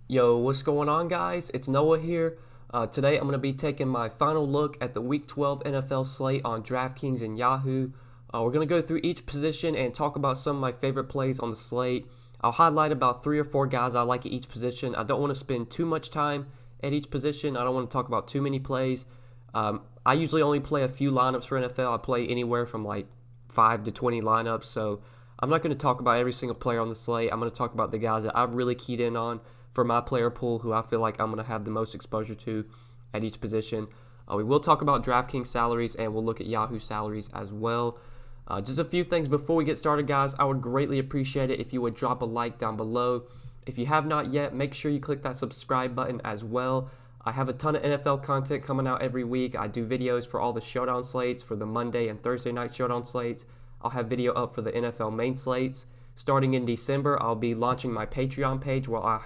Yo, what's going on, guys? It's Noah here. Today I'm going to be taking my final look at the Week 12 NFL slate on Draftkings and Yahoo. We're going to go through each position and talk about some of my favorite plays on the slate. I'll highlight about 3 or 4 guys I like at each position. I don't want to spend too much time at each position. I don't want to talk about too many plays. I usually only play a few lineups for NFL. I play anywhere from like 5 to 20 lineups, so I'm not going to talk about every single player on the slate. I'm going to talk about the guys that I've really keyed in on for my player pool, who I feel like I'm going to have the most exposure to at each position. We will talk about DraftKings salaries, and we'll look at Yahoo salaries as well. Just a few things before we get started, guys. I would greatly appreciate it if you would drop a like down below. If you have not yet, make sure you click that subscribe button as well. I have a ton of NFL content coming out every week. I do videos for all the showdown slates, for the Monday and Thursday night showdown slates. I'll have video up for the NFL main slates. Starting in December, I'll be launching my Patreon page where I'll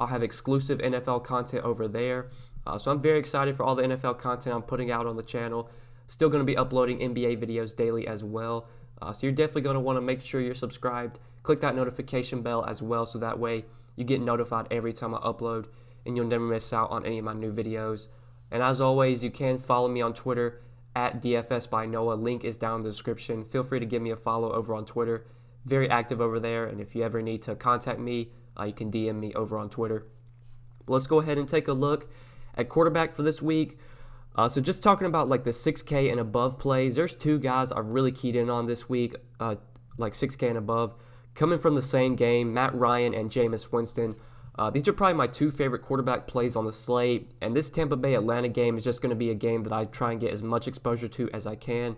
have exclusive NFL content over there. So I'm very excited for all the NFL content I'm putting out on the channel. Still going to be uploading NBA videos daily as well. So you're definitely going to want to make sure you're subscribed. Click that notification bell as well, so that way you get notified every time I upload and you'll never miss out on any of my new videos. And as always, you can follow me on Twitter at DFS by Noah. Link is down in the description. Feel free to give me a follow over on Twitter. Very active over there, and if you ever need to contact me, you can DM me over on Twitter. But let's go ahead and take a look at quarterback for this week. So just talking about like the 6K and above plays, there's 2 guys I've really keyed in on this week, like 6K and above, coming from the same game, Matt Ryan and Jameis Winston. These are probably my 2 favorite quarterback plays on the slate, and this Tampa Bay Atlanta game is just going to be a game that I try and get as much exposure to as I can.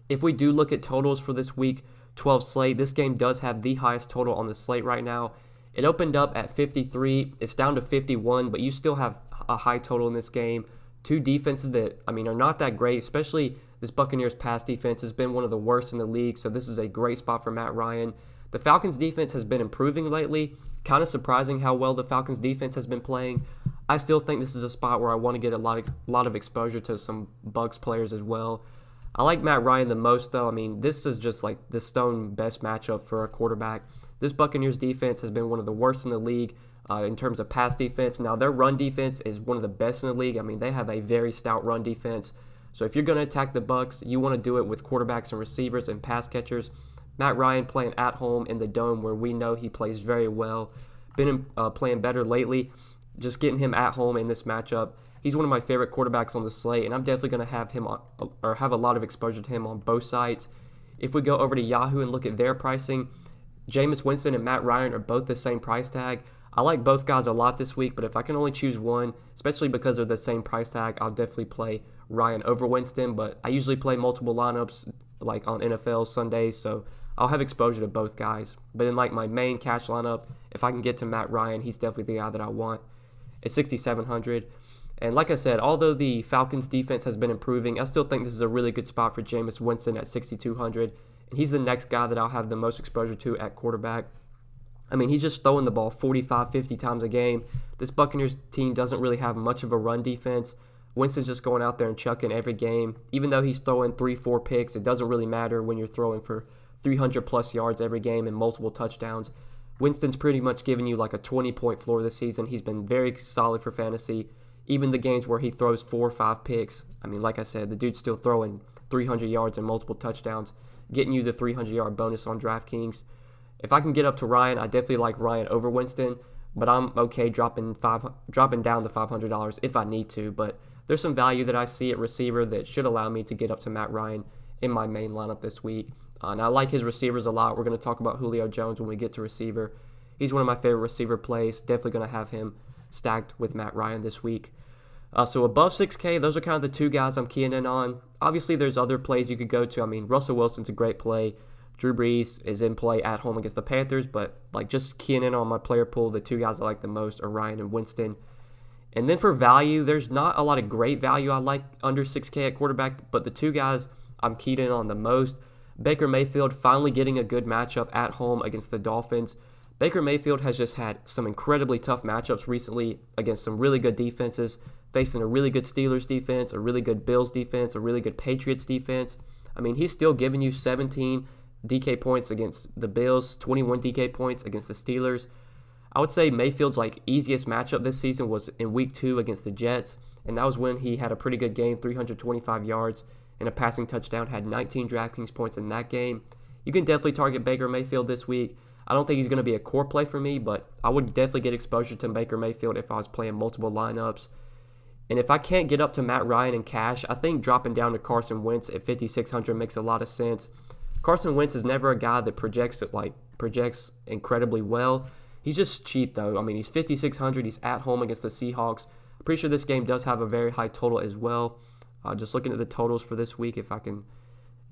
If we do look at totals for this week 12 slate, this game does have the highest total on the slate right now. It opened up at 53. It's down to 51, but you still have a high total in this game. 2 defenses that, are not that great, especially this Buccaneers pass defense has been one of the worst in the league, so this is a great spot for Matt Ryan. The Falcons defense has been improving lately. Kind of surprising how well the Falcons defense has been playing. I still think this is a spot where I want to get a lot of exposure to some Bucs players as well. I like Matt Ryan the most, though. This is just like the stone best matchup for a quarterback. This Buccaneers defense has been one of the worst in the league in terms of pass defense. Now, their run defense is one of the best in the league. They have a very stout run defense. So if you're going to attack the Bucs, you want to do it with quarterbacks and receivers and pass catchers. Matt Ryan playing at home in the Dome, where we know he plays very well. Been playing better lately. Just getting him at home in this matchup. He's one of my favorite quarterbacks on the slate, and I'm definitely going to have him have a lot of exposure to him on both sides. If we go over to Yahoo and look at their pricing, Jameis Winston and Matt Ryan are both the same price tag. I like both guys a lot this week, but if I can only choose one, especially because they're the same price tag, I'll definitely play Ryan over Winston. But I usually play multiple lineups like on NFL Sundays, so I'll have exposure to both guys. But in like my main cash lineup, if I can get to Matt Ryan, he's definitely the guy that I want at 6,700. And like I said, although the Falcons defense has been improving, I still think this is a really good spot for Jameis Winston at 6,200. And he's the next guy that I'll have the most exposure to at quarterback. He's just throwing the ball 45, 50 times a game. This Buccaneers team doesn't really have much of a run defense. Winston's just going out there and chucking every game. Even though he's throwing 3-4 picks, it doesn't really matter when you're throwing for 300-plus yards every game and multiple touchdowns. Winston's pretty much giving you like a 20-point floor this season. He's been very solid for fantasy. Even the games where he throws 4 or 5 picks, like I said, the dude's still throwing 300 yards and multiple touchdowns, getting you the 300-yard bonus on DraftKings. If I can get up to Ryan, I definitely like Ryan over Winston, but I'm okay dropping down to $500 if I need to. But there's some value that I see at receiver that should allow me to get up to Matt Ryan in my main lineup this week. And I like his receivers a lot. We're going to talk about Julio Jones when we get to receiver. He's one of my favorite receiver plays. Definitely going to have him stacked with Matt Ryan this week. So above 6K, those are kind of the 2 guys I'm keying in on. Obviously, there's other plays you could go to. Russell Wilson's a great play. Drew Brees is in play at home against the Panthers, but just keying in on my player pool, the 2 guys I like the most are Ryan and Winston. And then for value, there's not a lot of great value I like under 6K at quarterback, but the 2 guys I'm keyed in on the most, Baker Mayfield finally getting a good matchup at home against the Dolphins. Baker Mayfield has just had some incredibly tough matchups recently against some really good defenses, facing a really good Steelers defense, a really good Bills defense, a really good Patriots defense. He's still giving you 17 DK points against the Bills, 21 DK points against the Steelers. I would say Mayfield's easiest matchup this season was in week 2 against the Jets, and that was when he had a pretty good game, 325 yards and a passing touchdown, had 19 DraftKings points in that game. You can definitely target Baker Mayfield this week. I don't think he's going to be a core play for me, but I would definitely get exposure to Baker Mayfield if I was playing multiple lineups. And if I can't get up to Matt Ryan in cash, I think dropping down to Carson Wentz at 5,600 makes a lot of sense. Carson Wentz is never a guy that projects incredibly well. He's just cheap though. I mean, he's 5,600. He's at home against the Seahawks. I'm pretty sure this game does have a very high total as well. Just looking at the totals for this week, if I can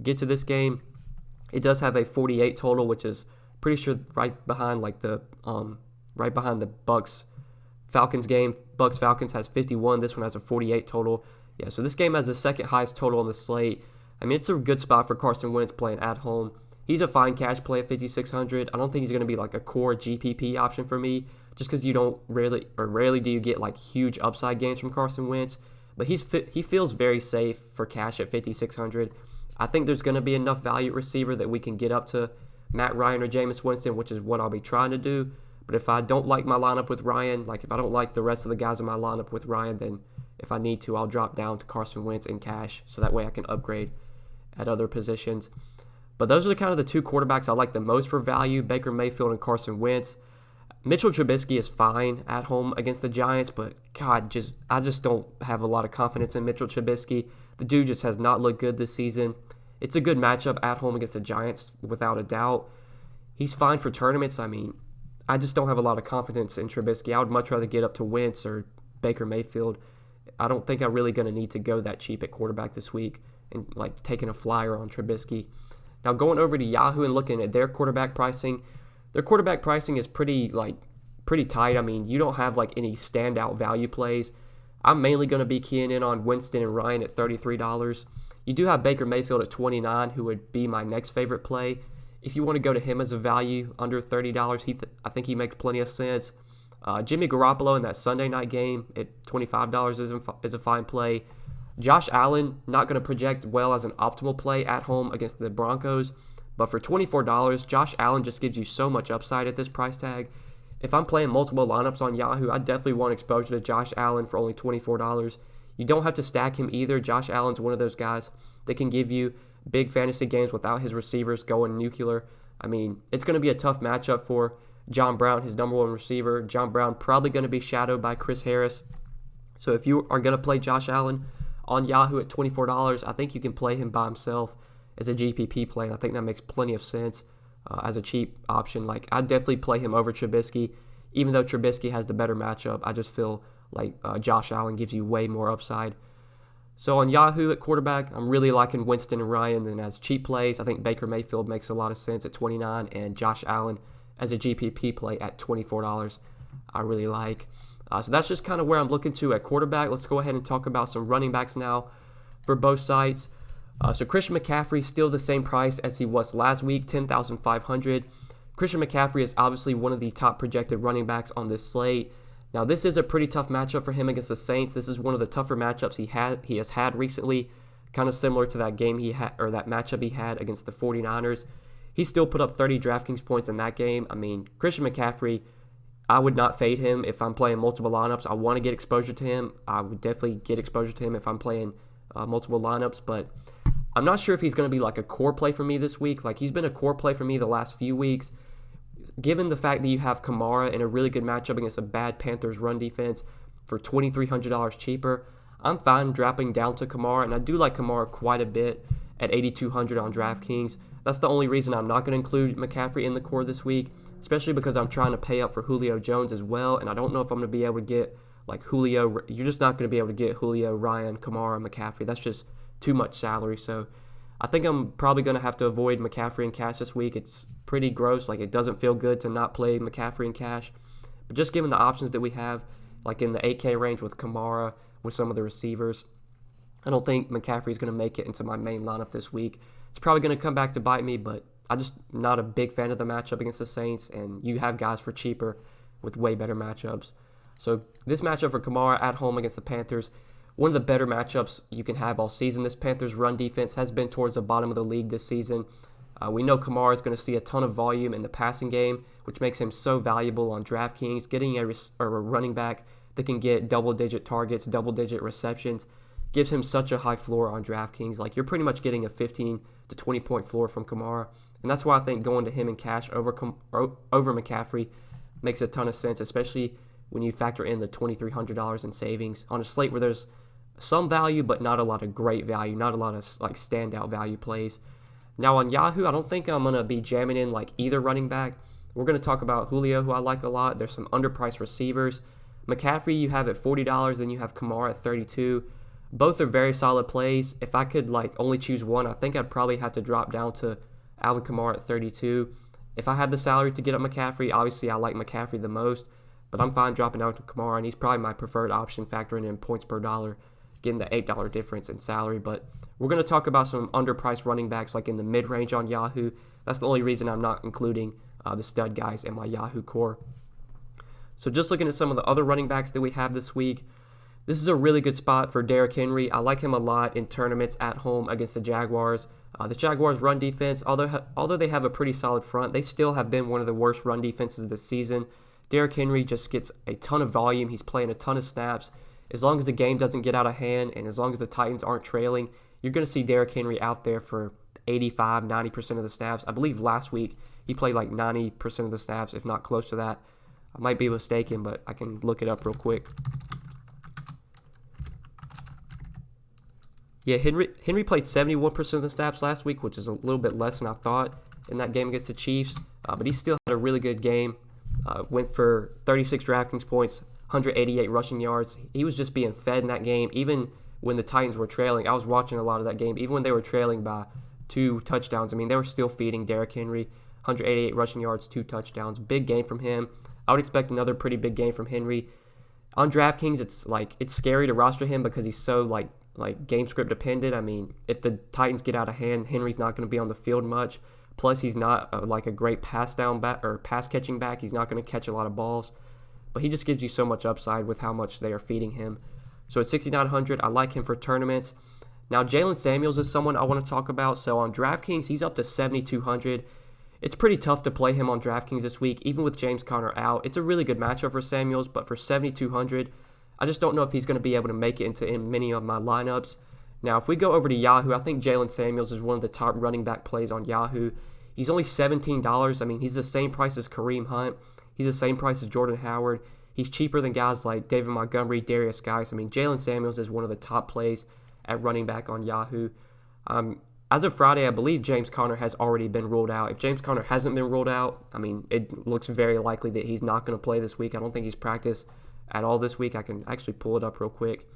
get to this game, it does have a 48 total, which is pretty sure right behind the Bucks Falcons game. Bucks Falcons has 51. This one has a 48 total. Yeah, so this game has the second highest total on the slate. I mean, it's a good spot for Carson Wentz playing at home. He's a fine cash play at 5,600. I don't think he's going to be a core GPP option for me, just because you don't rarely do you get huge upside games from Carson Wentz. But he feels very safe for cash at 5,600. I think there's going to be enough value at receiver that we can get up to Matt Ryan or Jameis Winston, which is what I'll be trying to do. But if I don't like my lineup with Ryan, if I don't like the rest of the guys in my lineup with Ryan, then if I need to, I'll drop down to Carson Wentz in cash, so that way I can upgrade at other positions. But those are kind of the two quarterbacks I like the most for value, Baker Mayfield and Carson Wentz. Mitchell Trubisky is fine at home against the Giants, but God, I just don't have a lot of confidence in Mitchell Trubisky. The dude just has not looked good this season. It's a good matchup at home against the Giants, without a doubt. He's fine for tournaments. I mean, I just don't have a lot of confidence in Trubisky. I would much rather get up to Wentz or Baker Mayfield. I don't think I'm really going to need to go that cheap at quarterback this week and taking a flyer on Trubisky. Now going over to Yahoo and looking at their quarterback pricing is pretty tight. I mean, you don't have any standout value plays. I'm mainly going to be keying in on Winston and Ryan at $33. You do have Baker Mayfield at $29, who would be my next favorite play. If you want to go to him as a value under $30, I think he makes plenty of sense. Jimmy Garoppolo in that Sunday night game at $25 is a fine play. Josh Allen, not going to project well as an optimal play at home against the Broncos, but for $24, Josh Allen just gives you so much upside at this price tag. If I'm playing multiple lineups on Yahoo, I definitely want exposure to Josh Allen for only $24. You don't have to stack him either. Josh Allen's one of those guys that can give you big fantasy games without his receivers going nuclear. I mean, it's going to be a tough matchup for John Brown, his number one receiver. John Brown probably going to be shadowed by Chris Harris. So if you are going to play Josh Allen on Yahoo at $24, I think you can play him by himself as a GPP play, and I think that makes plenty of sense as a cheap option. I'd definitely play him over Trubisky. Even though Trubisky has the better matchup, I just feel Josh Allen gives you way more upside. So on Yahoo at quarterback, I'm really liking Winston and Ryan. And as cheap plays, I think Baker Mayfield makes a lot of sense at $29, and Josh Allen as a GPP play at $24 I really like. So that's just kind of where I'm looking to at quarterback. Let's go ahead and talk about some running backs now for both sites. So Christian McCaffrey, still the same price as he was last week, $10,500. Christian McCaffrey is obviously one of the top projected running backs on this slate. Now, this is a pretty tough matchup for him against the Saints. This is one of the tougher matchups he has had recently, kind of similar to that game that matchup he had against the 49ers. He still put up 30 DraftKings points in that game. I mean, Christian McCaffrey, I would not fade him if I'm playing multiple lineups. I want to get exposure to him. I would definitely get exposure to him if I'm playing multiple lineups, but I'm not sure if he's going to be a core play for me this week. He's been a core play for me the last few weeks. Given the fact that you have Kamara in a really good matchup against a bad Panthers run defense for $2,300 cheaper, I'm fine dropping down to Kamara, and I do like Kamara quite a bit at $8,200 on DraftKings. That's the only reason I'm not going to include McCaffrey in the core this week, especially because I'm trying to pay up for Julio Jones as well, and I don't know if I'm going to be able to get Julio. You're just not going to be able to get Julio, Ryan, Kamara, McCaffrey. That's just too much salary, so I think I'm probably going to have to avoid McCaffrey in cash this week. It's pretty gross. It doesn't feel good to not play McCaffrey in cash. But just given the options that we have, in the 8K range with Kamara, with some of the receivers, I don't think McCaffrey is going to make it into my main lineup this week. It's probably going to come back to bite me, but I'm just not a big fan of the matchup against the Saints, and you have guys for cheaper with way better matchups. So this matchup for Kamara at home against the Panthers, one of the better matchups you can have all season. This Panthers run defense has been towards the bottom of the league this season. We know Kamara is going to see a ton of volume in the passing game, which makes him so valuable on DraftKings. Getting a running back that can get double-digit targets, double-digit receptions, gives him such a high floor on DraftKings. Like, you're pretty much getting a 15 to 20-point floor from Kamara. And that's why I think going to him in cash over McCaffrey makes a ton of sense, especially when you factor in the $2,300 in savings on a slate where there's some value, but not a lot of great value, not a lot of like standout value plays. Now on Yahoo, I don't think I'm going to be jamming in like either running back. We're going to talk about Julio, who I like a lot. There's some underpriced receivers. McCaffrey you have at $40, then you have Kamara at $32. Both are very solid plays. If I could like only choose one, I think I'd probably have to drop down to Alvin Kamara at $32. If I had the salary to get up McCaffrey, obviously I like McCaffrey the most, but I'm fine dropping down to Kamara, and he's probably my preferred option factoring in points per dollar, getting the $8 difference in salary. But we're going to talk about some underpriced running backs like in the mid-range on Yahoo. That's the only reason I'm not including the stud guys in my Yahoo core. So just looking at some of the other running backs that we have this week, this is a really good spot for Derrick Henry. I like him a lot in tournaments at home against the Jaguars. The Jaguars' run defense, although they have a pretty solid front, they still have been one of the worst run defenses this season. Derrick Henry just gets a ton of volume. He's playing a ton of snaps. As long as the game doesn't get out of hand and as long as the Titans aren't trailing, you're going to see Derrick Henry out there for 85, 90% of the snaps. I believe last week he played like 90% of the snaps, if not close to that. I might be mistaken, but I can look it up real quick. Yeah, Henry played 71% of the snaps last week, which is a little bit less than I thought in that game against the Chiefs. But he still had a really good game. Went for 36 DraftKings points, 188 rushing yards. He was just being fed in that game, even when the Titans were trailing. I was watching a lot of that game. Even when they were trailing by 2 touchdowns, I mean, they were still feeding Derrick Henry. 188 rushing yards, 2 touchdowns. Big game from him. I would expect another pretty big game from Henry. On DraftKings, it's scary to roster him because he's so like game script dependent. I mean, if the Titans get out of hand, Henry's not going to be on the field much. Plus, he's not a great pass catching back. He's not going to catch a lot of balls, but he just gives you so much upside with how much they are feeding him. So at 6,900, I like him for tournaments. Now, Jalen Samuels is someone I want to talk about. So on DraftKings, he's up to 7,200. It's pretty tough to play him on DraftKings this week, even with James Conner out. It's a really good matchup for Samuels, but for 7,200, I just don't know if he's going to be able to make it in many of my lineups. Now, if we go over to Yahoo, I think Jalen Samuels is one of the top running back plays on Yahoo. He's only $17. I mean, he's the same price as Kareem Hunt. He's the same price as Jordan Howard. He's cheaper than guys like David Montgomery, Darius Guice. I mean, Jalen Samuels is one of the top plays at running back on Yahoo. As of Friday, I believe James Conner has already been ruled out. If James Conner hasn't been ruled out, I mean, it looks very likely that he's not going to play this week. I don't think he's practiced at all this week. I can actually pull it up real quick.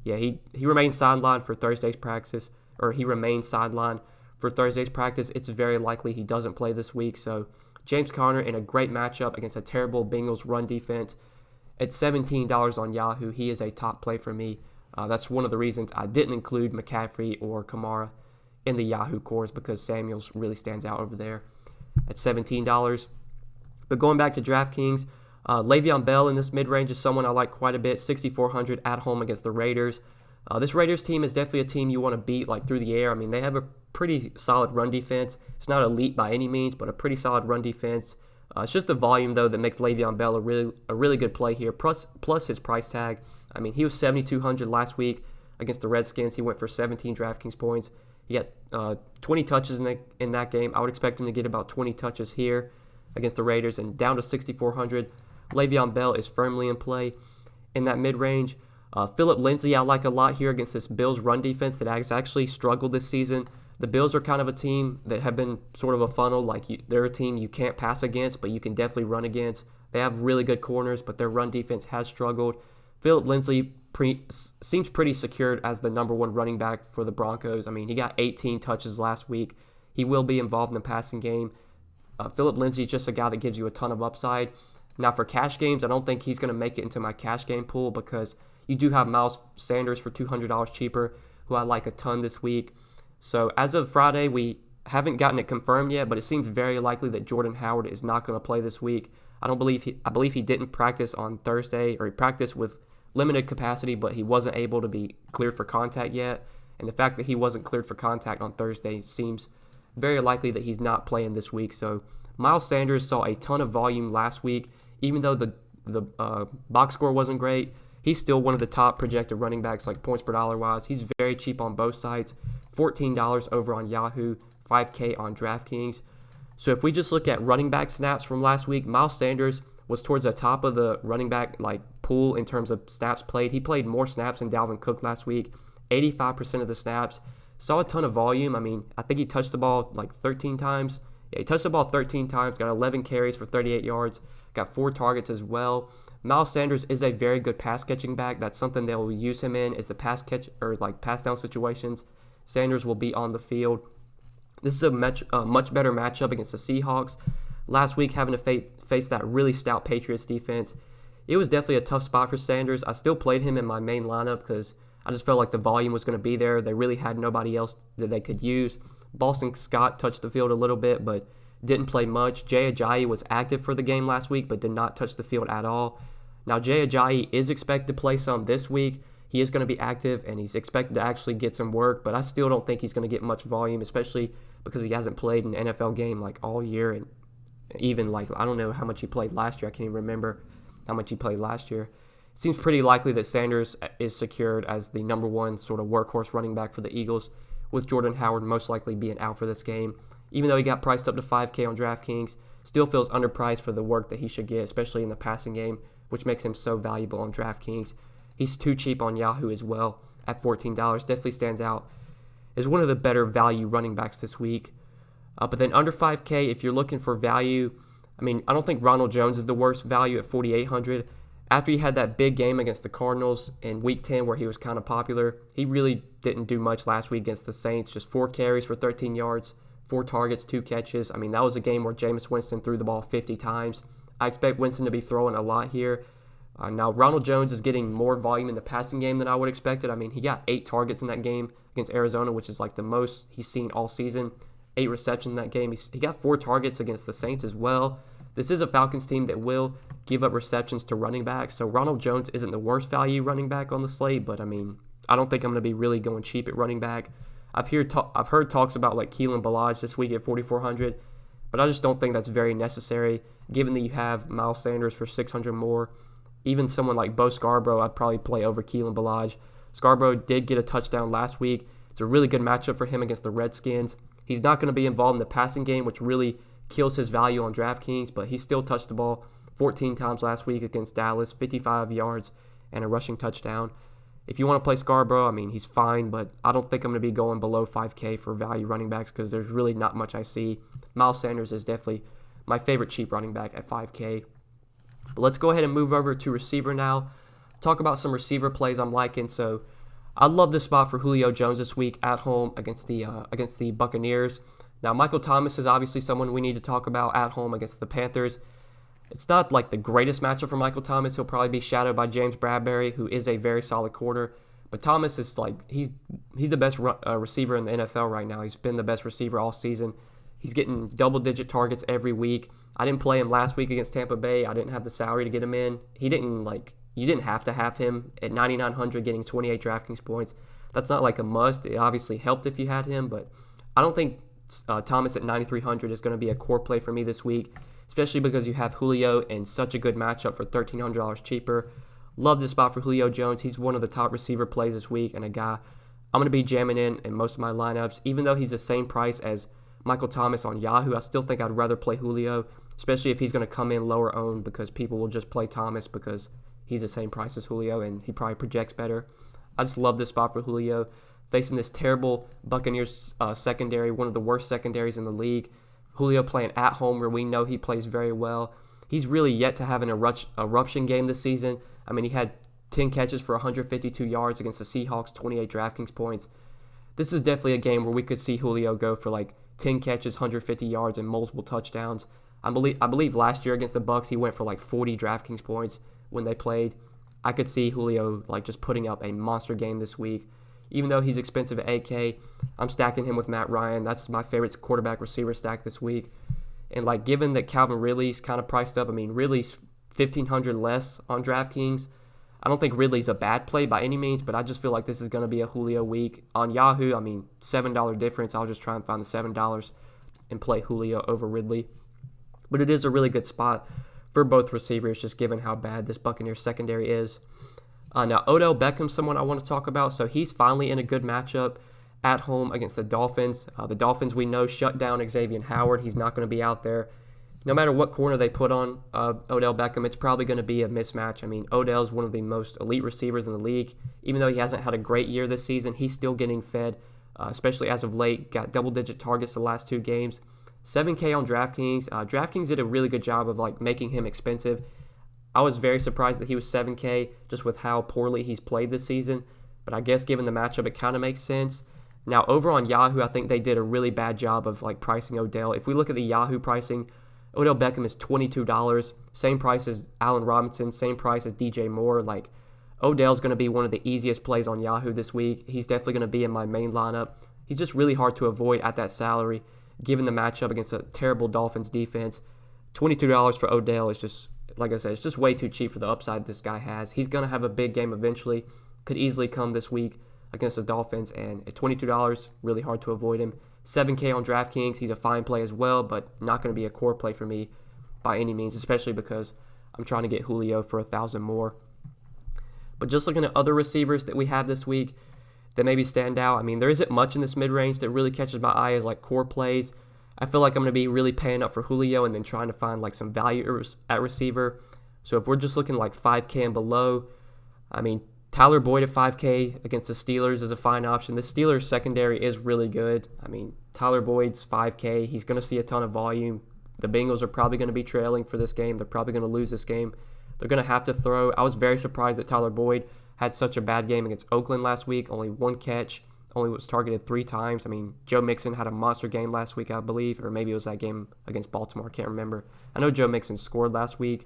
Yeah, he remains sidelined for Thursday's practice, or he remains sidelined for Thursday's practice. It's very likely he doesn't play this week. So James Conner in a great matchup against a terrible Bengals run defense. At $17 on Yahoo, he is a top play for me. That's one of the reasons I didn't include McCaffrey or Kamara in the Yahoo cores, because Samuels really stands out over there at $17. But going back to DraftKings, Le'Veon Bell in this mid-range is someone I like quite a bit, 6,400 at home against the Raiders. This Raiders team is definitely a team you want to beat like through the air. I mean, they have a pretty solid run defense. It's not elite by any means, but a pretty solid run defense. It's just the volume, though, that makes Le'Veon Bell a really good play here, plus his price tag. I mean, he was 7,200 last week against the Redskins. He went for 17 DraftKings points. He got 20 touches in that game. I would expect him to get about 20 touches here against the Raiders. And down to 6,400, Le'Veon Bell is firmly in play in that mid-range. Phillip Lindsay I like a lot here against this Bills run defense that has actually struggled this season. The Bills are kind of a team that have been sort of a funnel. They're a team you can't pass against, but you can definitely run against. They have really good corners, but their run defense has struggled. Phillip Lindsay seems pretty secured as the number one running back for the Broncos. I mean, he got 18 touches last week. He will be involved in the passing game. Phillip Lindsay is just a guy that gives you a ton of upside. Now, for cash games, I don't think he's going to make it into my cash game pool, because you do have Miles Sanders for $200 cheaper, who I like a ton this week. So as of Friday, we haven't gotten it confirmed yet, but it seems very likely that Jordan Howard is not going to play this week. I believe he didn't practice on Thursday, or he practiced with limited capacity, but he wasn't able to be cleared for contact yet. And the fact that he wasn't cleared for contact on Thursday seems very likely that he's not playing this week. So Miles Sanders saw a ton of volume last week. Even though the box score wasn't great, he's still one of the top projected running backs, like points per dollar wise. He's very cheap on both sides. $14 over on Yahoo, $5K on Draftkings. So if we just look at running back snaps from last week, Miles Sanders was towards the top of the running back pool in terms of snaps played. He played more snaps than Dalvin Cook last week, 85% of the snaps. Saw a ton of volume. I mean, I think he touched the ball 13 times. Yeah, he touched the ball 13 times, got 11 carries for 38 yards, got 4 targets as well. Miles Sanders is a very good pass catching back. That's something they will use him in, is the pass catch or pass down situations. Sanders will be on the field. This is a much better matchup against the Seahawks. Last week, having to face that really stout Patriots defense, it was definitely a tough spot for Sanders. I still played him in my main lineup because I just felt like the volume was going to be there. They really had nobody else that they could use. Boston Scott touched the field a little bit, but didn't play much. Jay Ajayi was active for the game last week, but did not touch the field at all. Now, Jay Ajayi is expected to play some this week. He is going to be active, and he's expected to actually get some work, but I still don't think he's going to get much volume, especially because he hasn't played an NFL game all year, and even I don't know how much he played last year. I can't even remember how much he played last year. It seems pretty likely that Sanders is secured as the number one sort of workhorse running back for the Eagles, with Jordan Howard most likely being out for this game. Even though he got priced up to $5K on DraftKings, still feels underpriced for the work that he should get, especially in the passing game, which makes him so valuable on DraftKings. He's too cheap on Yahoo as well at $14. Definitely stands out as one of the better value running backs this week. But then under 5K, if you're looking for value, I mean, I don't think Ronald Jones is the worst value at $4,800. After he had that big game against the Cardinals in Week 10 where he was kind of popular, he really didn't do much last week against the Saints. Just 4 carries for 13 yards, 4 targets, 2 catches. I mean, that was a game where Jameis Winston threw the ball 50 times. I expect Winston to be throwing a lot here. Now, Ronald Jones is getting more volume in the passing game than I would have expected. I mean, he got 8 targets in that game against Arizona, which is the most he's seen all season. 8 receptions in that game. He got 4 targets against the Saints as well. This is a Falcons team that will give up receptions to running backs, so Ronald Jones isn't the worst value running back on the slate, but I mean, I don't think I'm going to be really going cheap at running back. I've heard talks about Keelan Ballage this week at $4,400, but I just don't think that's very necessary, given that you have Miles Sanders for $600 more. Even someone like Bo Scarborough, I'd probably play over Keelan Ballage. Scarborough did get a touchdown last week. It's a really good matchup for him against the Redskins. He's not going to be involved in the passing game, which really kills his value on DraftKings, but he still touched the ball 14 times last week against Dallas, 55 yards and a rushing touchdown. If you want to play Scarborough, I mean, he's fine, but I don't think I'm going to be going below 5K for value running backs because there's really not much I see. Miles Sanders is definitely my favorite cheap running back at 5K. But let's go ahead and move over to receiver now. Talk about some receiver plays I'm liking. So I love this spot for Julio Jones this week at home against the Buccaneers. Now, Michael Thomas is obviously someone we need to talk about at home against the Panthers. It's not the greatest matchup for Michael Thomas. He'll probably be shadowed by James Bradbury, who is a very solid quarter. But Thomas is he's the best receiver in the NFL right now. He's been the best receiver all season. He's getting double-digit targets every week. I didn't play him last week against Tampa Bay. I didn't have the salary to get him in. You didn't have to have him at $9,900 getting 28 DraftKings points. That's not a must. It obviously helped if you had him, but I don't think Thomas at $9,300 is going to be a core play for me this week, especially because you have Julio and such a good matchup for $1,300 cheaper. Love this spot for Julio Jones. He's one of the top receiver plays this week and a guy I'm going to be jamming in most of my lineups. Even though he's the same price as Michael Thomas on Yahoo, I still think I'd rather play Julio, especially if he's going to come in lower owned because people will just play Thomas because he's the same price as Julio and he probably projects better. I just love this spot for Julio. Facing this terrible Buccaneers secondary, one of the worst secondaries in the league. Julio playing at home where we know he plays very well. He's really yet to have an eruption game this season. I mean, he had 10 catches for 152 yards against the Seahawks, 28 DraftKings points. This is definitely a game where we could see Julio go for 10 catches, 150 yards, and multiple touchdowns. I believe last year against the Bucs he went for 40 DraftKings points when they played. I could see Julio just putting up a monster game this week. Even though he's expensive at 8K, I'm stacking him with Matt Ryan. That's my favorite quarterback receiver stack this week. And given that Calvin Ridley's kind of priced up, I mean, Ridley's $1,500 less on DraftKings. I don't think Ridley's a bad play by any means, but I just feel like this is going to be a Julio week. On Yahoo, I mean, $7 difference. I'll just try and find the $7 and play Julio over Ridley. But it is a really good spot for both receivers, just given how bad this Buccaneers secondary is. Now, Odell Beckham's someone I want to talk about. So he's finally in a good matchup at home against the Dolphins. The Dolphins, we know, shut down Xavier Howard. He's not going to be out there. No matter what corner they put on Odell Beckham, it's probably going to be a mismatch. I mean, Odell's one of the most elite receivers in the league. Even though he hasn't had a great year this season, he's still getting fed, especially as of late. Got double-digit targets the last 2 games. 7K on Draftkings. Draftkings did a really good job of making him expensive. I was very surprised that he was 7K just with how poorly he's played this season. But I guess given the matchup, it kind of makes sense. Now, over on Yahoo, I think they did a really bad job of pricing Odell. If we look at the Yahoo pricing, Odell Beckham is $22, same price as Allen Robinson, same price as DJ Moore. Odell's going to be one of the easiest plays on Yahoo this week. He's definitely going to be in my main lineup. He's just really hard to avoid at that salary, given the matchup against a terrible Dolphins defense. $22 for Odell is just, like I said, it's just way too cheap for the upside this guy has. He's going to have a big game eventually. Could easily come this week against the Dolphins, and at $22, really hard to avoid him. 7K on DraftKings, he's a fine play as well, but not going to be a core play for me by any means, especially because I'm trying to get Julio for 1,000 more. But just looking at other receivers that we have this week that maybe stand out, I mean, there isn't much in this mid-range that really catches my eye as core plays. I feel like I'm going to be really paying up for Julio and then trying to find some value at receiver. So if we're just looking 5K and below, I mean, Tyler Boyd at 5K against the Steelers is a fine option. The Steelers secondary is really good. I mean, Tyler Boyd's 5K. He's going to see a ton of volume. The Bengals are probably going to be trailing for this game. They're probably going to lose this game. They're going to have to throw. I was very surprised that Tyler Boyd had such a bad game against Oakland last week. Only 1 catch. Only was targeted 3 times. I mean, Joe Mixon had a monster game last week, I believe. Or maybe it was that game against Baltimore. I can't remember. I know Joe Mixon scored last week.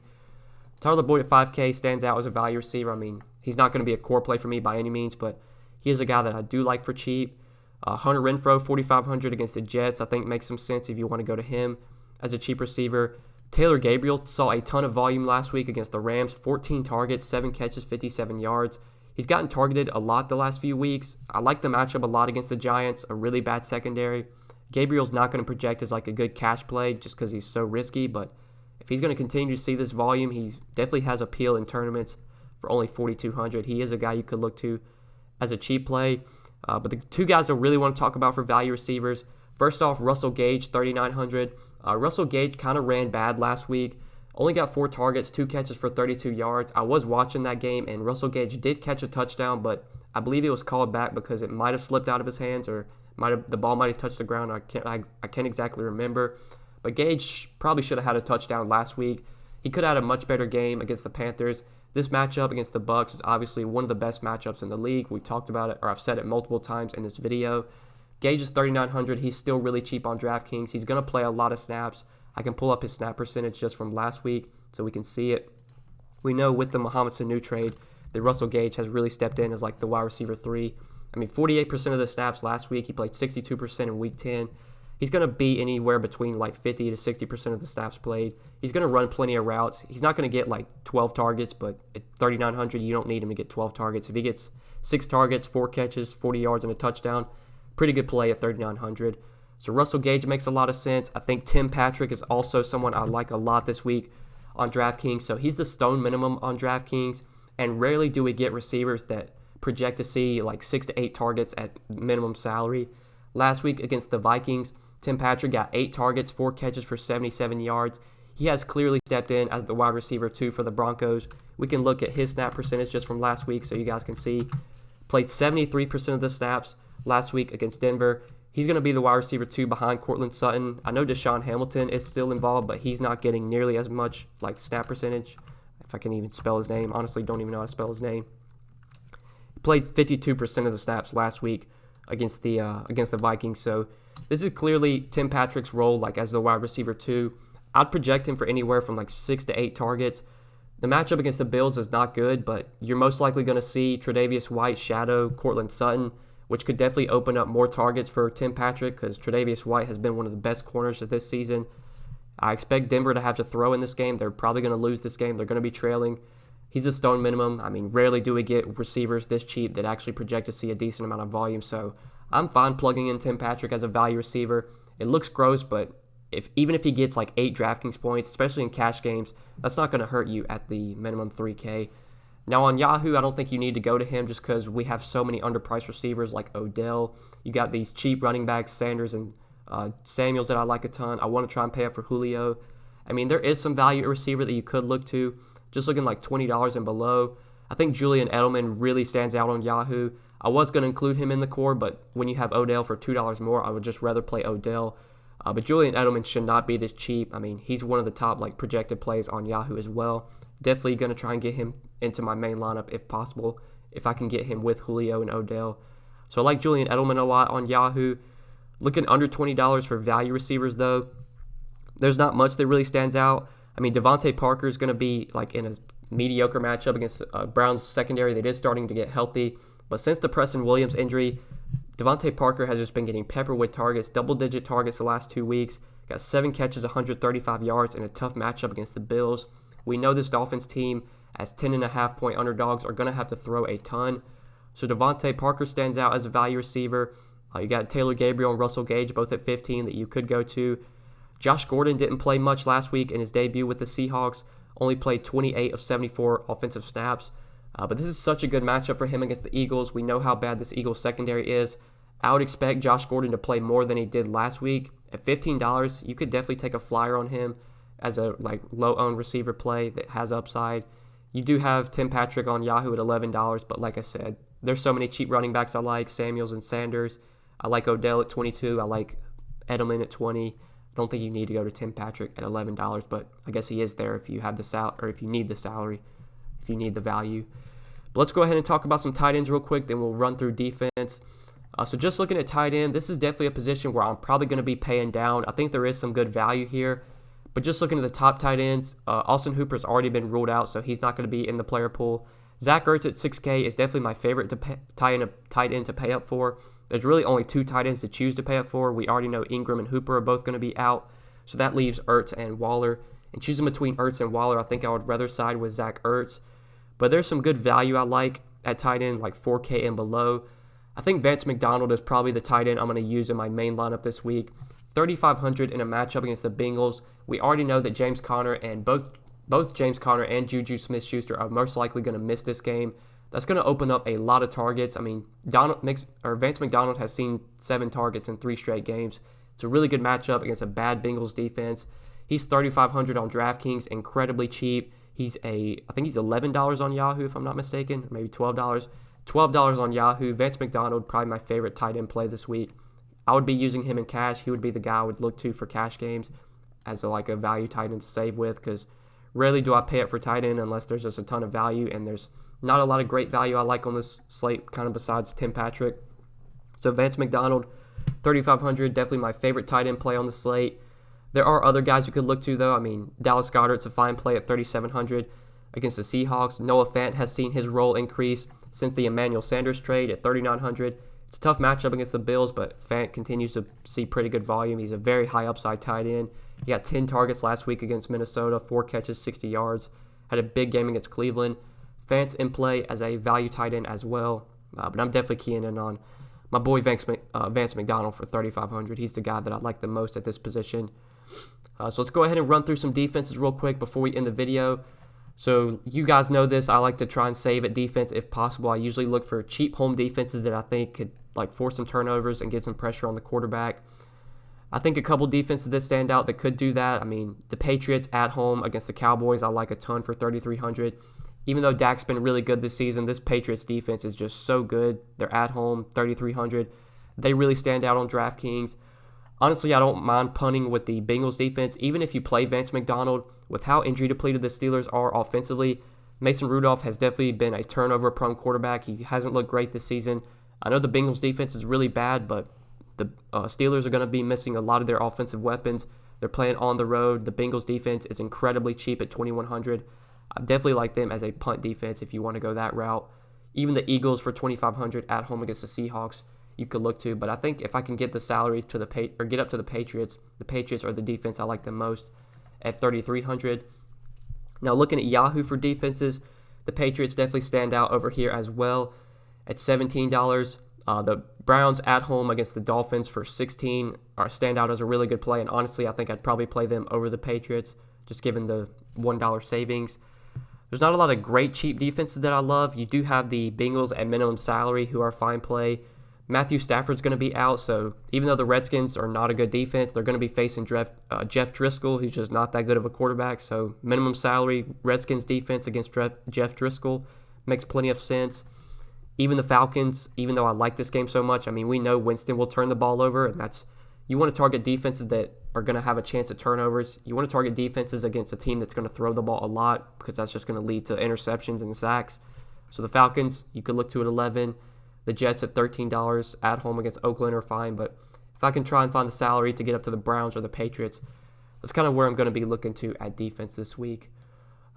Tyler Boyd at 5K stands out as a value receiver. I mean, he's not going to be a core play for me by any means, but he is a guy that I do like for cheap. Hunter Renfrow, 4,500 against the Jets, I think makes some sense if you want to go to him as a cheap receiver. Taylor Gabriel saw a ton of volume last week against the Rams, 14 targets, 7 catches, 57 yards. He's gotten targeted a lot the last few weeks. I like the matchup a lot against the Giants, a really bad secondary. Gabriel's not going to project as a good cash play just because he's so risky, but if he's going to continue to see this volume, he definitely has appeal in tournaments for only 4,200. He is a guy you could look to as a cheap play. But the 2 guys I really want to talk about for value receivers, first off, Russell Gage, 3,900. Russell Gage kind of ran bad last week. Only got 4 targets, 2 catches for 32 yards. I was watching that game, and Russell Gage did catch a touchdown, but I believe it was called back because it might have slipped out of his hands or the ball might have touched the ground. I can't exactly remember. But Gage probably should have had a touchdown last week. He could have had a much better game against the Panthers. This matchup against the Bucs is obviously one of the best matchups in the league. We've talked about it, or I've said it multiple times in this video. Gage is 3,900. He's still really cheap on DraftKings. He's going to play a lot of snaps. I can pull up his snap percentage just from last week so we can see it. We know with the Mohamed Sanu trade that Russell Gage has really stepped in as the wide receiver 3. I mean, 48% of the snaps last week. He played 62% in week 10. He's going to be anywhere between 50 to 60% of the snaps played. He's going to run plenty of routes. He's not going to get 12 targets, but at 3,900, you don't need him to get 12 targets. If he gets 6 targets, 4 catches, 40 yards, and a touchdown, pretty good play at 3,900. So Russell Gage makes a lot of sense. I think Tim Patrick is also someone I like a lot this week on DraftKings. So he's the stone minimum on DraftKings, and rarely do we get receivers that project to see 6 to 8 targets at minimum salary. Last week against the Vikings, Tim Patrick got 8 targets, 4 catches for 77 yards. He has clearly stepped in as the wide receiver 2 for the Broncos. We can look at his snap percentage just from last week so you guys can see. Played 73% of the snaps last week against Denver. He's going to be the wide receiver 2 behind Courtland Sutton. I know Deshaun Hamilton is still involved, but he's not getting nearly as much snap percentage. If I can even spell his name. Honestly, don't even know how to spell his name. He played 52% of the snaps last week against the Vikings. So this is clearly Tim Patrick's role as the wide receiver 2. I'd project him for anywhere from 6 to 8 targets. The matchup against the Bills is not good, but you're most likely going to see Tre'Davious White shadow Courtland Sutton, which could definitely open up more targets for Tim Patrick because Tre'Davious White has been one of the best corners of this season. I expect Denver to have to throw in this game. They're probably going to lose this game. They're going to be trailing. He's a stone minimum. I mean, rarely do we get receivers this cheap that actually project to see a decent amount of volume. So I'm fine plugging in Tim Patrick as a value receiver. It looks gross, but even if he gets like 8 DraftKings points, especially in cash games, that's not going to hurt you at the minimum 3K. Now on Yahoo, I don't think you need to go to him just because we have so many underpriced receivers like Odell. You got these cheap running backs, Sanders and Samuels that I like a ton. I want to try and pay up for Julio. I mean, there is some value at receiver that you could look to, just looking like $20 and below. I think Julian Edelman really stands out on Yahoo. I was going to include him in the core, but when you have Odell for $2 more, I would just rather play Odell. But Julian Edelman should not be this cheap. I mean, he's one of the top projected plays on Yahoo as well. Definitely going to try and get him into my main lineup if possible, if I can get him with Julio and Odell. So I like Julian Edelman a lot on Yahoo. Looking under $20 for value receivers, though, there's not much that really stands out. I mean, Devontae Parker is going to be in a mediocre matchup against Browns secondary that is starting to get healthy. But since the Preston Williams injury, Devontae Parker has just been getting peppered with targets, double-digit targets the last 2 weeks. Got 7 catches, 135 yards in a tough matchup against the Bills. We know this Dolphins team, as 10.5-point underdogs, are going to have to throw a ton. So Devontae Parker stands out as a value receiver. You got Taylor Gabriel and Russell Gage both at 15 that you could go to. Josh Gordon didn't play much last week in his debut with the Seahawks. Only played 28 of 74 offensive snaps. But this is such a good matchup for him against the Eagles. We know how bad this Eagles secondary is. I would expect Josh Gordon to play more than he did last week. At $15, you could definitely take a flyer on him as a low-owned receiver play that has upside. You do have Tim Patrick on Yahoo at $11, but like I said, there's so many cheap running backs I like, Samuels and Sanders. I like Odell at 22. I like Edelman at 20. I don't think you need to go to Tim Patrick at $11, but I guess he is there if you have or if you need the salary, if you need the value. But let's go ahead and talk about some tight ends real quick, then we'll run through defense. So just looking at tight end, this is definitely a position where I'm probably going to be paying down. I think there is some good value here. But just looking at the top tight ends, Austin Hooper's already been ruled out, so he's not going to be in the player pool. Zach Ertz at 6K is definitely my favorite tight end to pay up for. There's really only 2 tight ends to choose to pay up for. We already know Ingram and Hooper are both going to be out, so that leaves Ertz and Waller. And choosing between Ertz and Waller, I think I would rather side with Zach Ertz. But there's some good value I like at tight end, like 4K and below. I think Vance McDonald is probably the tight end I'm going to use in my main lineup this week. 3,500 in a matchup against the Bengals. We already know that James Conner and both James Conner and Juju Smith-Schuster are most likely going to miss this game. That's going to open up a lot of targets. I mean, Vance McDonald has seen 7 targets in 3 straight games. It's a really good matchup against a bad Bengals defense. He's 3,500 on DraftKings, incredibly cheap. I think he's $11 on Yahoo if I'm not mistaken, maybe $12. $12 on Yahoo. Vance McDonald, probably my favorite tight end play this week. I would be using him in cash. He would be the guy I would look to for cash games as a value tight end to save with, because rarely do I pay up for tight end unless there's just a ton of value, and there's not a lot of great value I like on this slate, kind of besides Tim Patrick. So Vance McDonald, 3,500, definitely my favorite tight end play on the slate. There are other guys you could look to, though. I mean, Dallas Goedert's a fine play at 3,700 against the Seahawks. Noah Fant has seen his role increase since the Emmanuel Sanders trade at 3,900. It's a tough matchup against the Bills, but Fant continues to see pretty good volume. He's a very high upside tight end. He got 10 targets last week against Minnesota, 4 catches, 60 yards. Had a big game against Cleveland. Fant's in play as a value tight end as well, but I'm definitely keying in on my boy Vance McDonald for 3,500. He's the guy that I like the most at this position. So let's go ahead and run through some defenses real quick before we end the video. So you guys know this. I like to try and save at defense if possible. I usually look for cheap home defenses that I think could force some turnovers and get some pressure on the quarterback. I think a couple defenses that stand out that could do that. I mean, the Patriots at home against the Cowboys, I like a ton for 3,300. Even though Dak's been really good this season, this Patriots defense is just so good. They're at home, 3,300. They really stand out on DraftKings. Honestly, I don't mind punting with the Bengals defense. Even if you play Vance McDonald, with how injury depleted the Steelers are offensively, Mason Rudolph has definitely been a turnover-prone quarterback. He hasn't looked great this season. I know the Bengals defense is really bad, but the Steelers are going to be missing a lot of their offensive weapons. They're playing on the road. The Bengals defense is incredibly cheap at 2,100. I definitely like them as a punt defense if you want to go that route. Even the Eagles for 2,500 at home against the Seahawks, you could look to. But I think if I can get the salary to get up to the Patriots are the defense I like the most at 3,300. Now looking at Yahoo for defenses, The Patriots definitely stand out over here as well at $17. The Browns at home against the Dolphins for $16 stand out as a really good play, and honestly, I think I'd probably play them over the Patriots, just given the $1 savings. There's not a lot of great cheap defenses that I love. You do have the Bengals at minimum salary, who are fine play. Matthew Stafford's going to be out, so even though the Redskins are not a good defense, they're going to be facing Jeff Driscoll, who's just not that good of a quarterback. So minimum salary, Redskins defense against Jeff Driscoll makes plenty of sense. Even the Falcons, even though I like this game so much, I mean, we know Winston will turn the ball over, and you want to target defenses that are going to have a chance at turnovers. You want to target defenses against a team that's going to throw the ball a lot, because that's just going to lead to interceptions and sacks. So the Falcons, you could look to at 11. The Jets at $13 at home against Oakland are fine, but if I can try and find the salary to get up to the Browns or the Patriots, that's kind of where I'm going to be looking to at defense this week.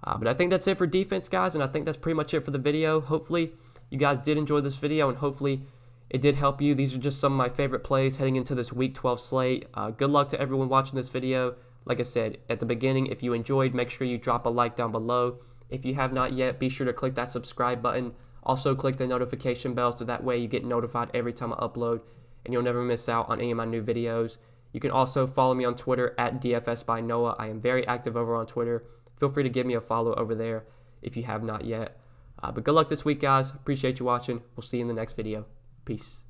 But I think that's it for defense, guys, and I think that's pretty much it for the video. Hopefully, you guys did enjoy this video, and hopefully it did help you. These are just some of my favorite plays heading into this Week 12 slate. Good luck to everyone watching this video. Like I said at the beginning, if you enjoyed, make sure you drop a like down below. If you have not yet, be sure to click that subscribe button. Also, click the notification bell so that way you get notified every time I upload, and you'll never miss out on any of my new videos. You can also follow me on Twitter at DFS by Noah. I am very active over on Twitter. Feel free to give me a follow over there if you have not yet. But good luck this week, guys. Appreciate you watching. We'll see you in the next video. Peace.